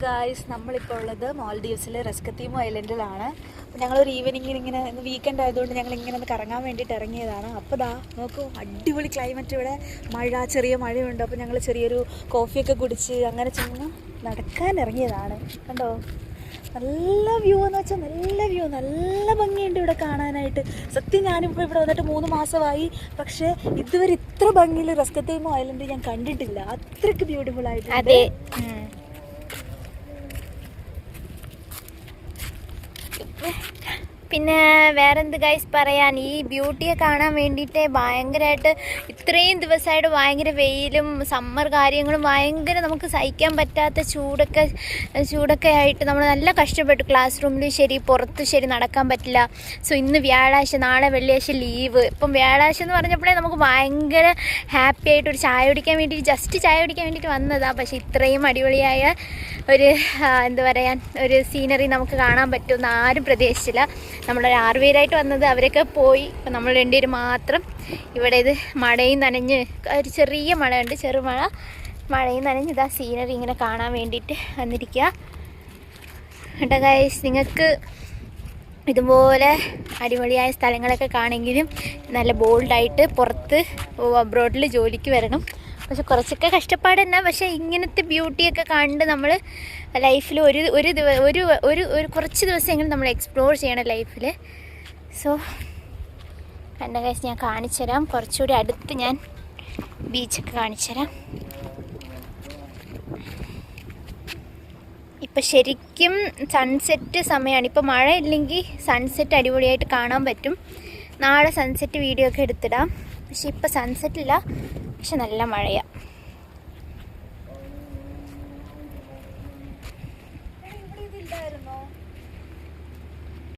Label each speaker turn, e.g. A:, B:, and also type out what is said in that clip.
A: Guys, നമ്മളിപ്പോൾ ഉള്ളത് മാൽഡീവ്സിലെ റസ്കത്തീമോ ഐലൻഡിലാണ്. അപ്പോൾ ഞങ്ങളൊരു ഈവനിങ്ങിന് ഇങ്ങനെ വീക്കെൻഡ് ആയതുകൊണ്ട് ഞങ്ങൾ ഇങ്ങനെ ഒന്ന് കറങ്ങാൻ വേണ്ടിയിട്ട് ഇറങ്ങിയതാണ്. അപ്പോൾ ദാ നോക്കൂ, അടിപൊളി ക്ലൈമറ്റ്. ഇവിടെ മഴ, ചെറിയ മഴയുണ്ട്. അപ്പോൾ ഞങ്ങൾ ചെറിയൊരു കോഫിയൊക്കെ കുടിച്ച് അങ്ങനെ ചെന്ന് നടക്കാൻ ഇറങ്ങിയതാണ്. കണ്ടോ, നല്ല വ്യൂ എന്ന് വെച്ചാൽ നല്ല വ്യൂ, നല്ല ഭംഗിയുണ്ട് ഇവിടെ കാണാനായിട്ട്. സത്യം, ഞാനിപ്പോൾ ഇവിടെ വന്നിട്ട് 3 മാസമായി, പക്ഷേ ഇതുവരെ ഇത്ര ഭംഗിയിൽ റസ്കത്തീമോ ഐലൻഡ് ഞാൻ കണ്ടിട്ടില്ല. അത്രയ്ക്ക് ബ്യൂട്ടിഫുൾ ആയിട്ടുണ്ട്.
B: പിന്നെ വേറെന്ത് ഗൈസ് പറയാൻ, ഈ ബ്യൂട്ടിയെ കാണാൻ വേണ്ടിയിട്ട് ഭയങ്കരമായിട്ട് ഇത്രയും ദിവസമായിട്ട് ഭയങ്കര വെയിലും സമ്മർ കാര്യങ്ങളും ഭയങ്കര നമുക്ക് സഹിക്കാൻ പറ്റാത്ത ചൂടൊക്കെ ആയിട്ട് നമ്മൾ നല്ല കഷ്ടപ്പെട്ടു. ക്ലാസ് റൂമിൽ ശരി, പുറത്ത് ശരി നടക്കാൻ പറ്റില്ല. സോ ഇന്ന് വ്യാഴാഴ്ച, നാളെ വെള്ളിയാഴ്ച ലീവ്. ഇപ്പം വ്യാഴാഴ്ച എന്ന് പറഞ്ഞപ്പോഴേ നമുക്ക് ഭയങ്കര ഹാപ്പി ആയിട്ട് ഒരു ചായ കുടിക്കാൻ വേണ്ടിയിട്ട്, ജസ്റ്റ് ചായ കുടിക്കാൻ വേണ്ടിയിട്ട് വന്നതാണ്. പക്ഷേ ഇത്രയും അടിപൊളിയായ ഒരു എന്താ പറയാൻ, ഒരു സീനറി നമുക്ക് കാണാൻ പറ്റുമെന്ന് ആരും പ്രതീക്ഷിച്ചില്ല. നമ്മളൊരു 6 പേരായിട്ട് വന്നത്, അവരൊക്കെ പോയി. ഇപ്പം നമ്മൾ 2 പേര് മാത്രം ഇവിടെ. ഇത് മഴയും നനഞ്ഞ്, ഒരു ചെറിയ മഴയുണ്ട്, ചെറുമഴ, മഴയും നനഞ്ഞ് ഇതാ സീനറി ഇങ്ങനെ കാണാൻ വേണ്ടിയിട്ട് വന്നിരിക്കുക. കേട്ടോ ഗൈസ്, നിങ്ങൾക്ക് ഇതുപോലെ അടിപൊളിയായ സ്ഥലങ്ങളൊക്കെ കാണെങ്കിലും നല്ല ബോൾഡായിട്ട് പുറത്ത് അബ്രോഡിൽ ജോലിക്ക് വരണം. പക്ഷെ കുറച്ചൊക്കെ കഷ്ടപ്പാട് തന്നെ. പക്ഷേ ഇങ്ങനത്തെ ബ്യൂട്ടിയൊക്കെ കണ്ട് നമ്മൾ ലൈഫിൽ ഒരു കുറച്ച് ദിവസമെങ്കിലും നമ്മൾ എക്സ്പ്ലോർ ചെയ്യണം ലൈഫിൽ. സോ കണ്ട ഗൈസ്, ഞാൻ കാണിച്ചു തരാം. കുറച്ചുകൂടി അടുത്ത് ഞാൻ ബീച്ചൊക്കെ കാണിച്ചു തരാം. ഇപ്പം ശരിക്കും സൺസെറ്റ് സമയമാണ്. ഇപ്പോൾ മഴ ഇല്ലെങ്കിൽ സൺസെറ്റ് അടിപൊളിയായിട്ട് കാണാൻ പറ്റും. നാളെ സൺസെറ്റ് വീഡിയോ ഒക്കെ എടുത്തിടാം. പക്ഷെ ഇപ്പം സൺസെറ്റില്ല, പക്ഷെ നല്ല മഴയാണ്.